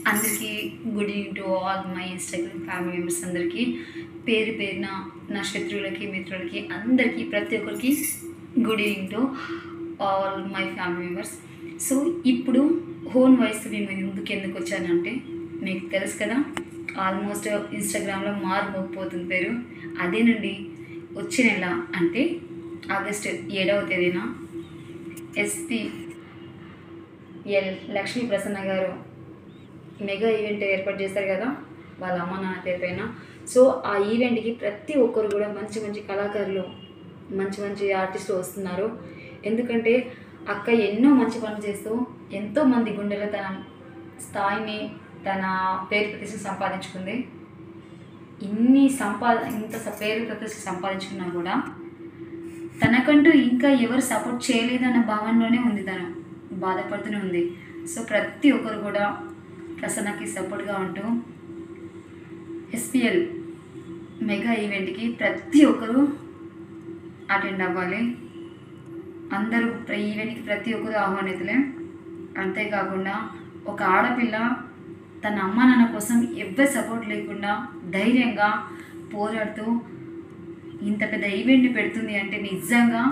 అందరికీ good evening to all my Instagram family members అందరికీ పేరు పేరున నా శత్రువులకి మిత్రులకి అందరికీ ప్రతి ఒక్కరికి good evening to all my family members. So ఇప్పుడు ఓన్ వాయిస్ మేము ముందుకు ఎందుకు వచ్చానంటే మీకు తెలుసు కదా, ఆల్మోస్ట్ ఇన్స్టాగ్రామ్లో మారుమోగిపోతుంది పేరు. అదేనండి, వచ్చే నెల అంటే ఆగస్టు 7వ తేదీన ఎస్పీఎల్ లక్ష్మీ ప్రసన్న గారు మెగా ఈవెంట్ ఏర్పాటు చేస్తారు కదా వాళ్ళ అమ్మ నాన్న పేరు పైన. సో ఆ ఈవెంట్కి ప్రతి ఒక్కరు కూడా మంచి మంచి కళాకారులు, మంచి మంచి ఆర్టిస్టులు వస్తున్నారు. ఎందుకంటే అక్క ఎన్నో మంచి పనులు చేస్తూ ఎంతోమంది గుండెలో తన స్థాయిని, తన పేరు ప్రతిష్ట సంపాదించుకుంది. ఇంత పేరు ప్రతిష్ట సంపాదించుకున్నా కూడా తనకంటూ ఇంకా ఎవరు సపోర్ట్ చేయలేదన్న భావనలోనే ఉంది, తను బాధపడుతూనే ఉంది. సో ప్రతి ఒక్కరు కూడా ప్రసన్నకి సపోర్ట్గా ఉంటూ ఎస్పీఎల్ మెగా ఈవెంట్కి ప్రతి ఒక్కరు అటెండ్ అవ్వాలి. అందరూ ఈవెంట్కి ప్రతి ఒక్కరు ఆహ్వానితులే. అంతేకాకుండా ఒక ఆడపిల్ల తన అమ్మ నాన్న కోసం ఎవ్వరి సపోర్ట్ లేకుండా ధైర్యంగా పోరాడుతూ ఇంత పెద్ద ఈవెంట్ని పెడుతుంది అంటే నిజంగా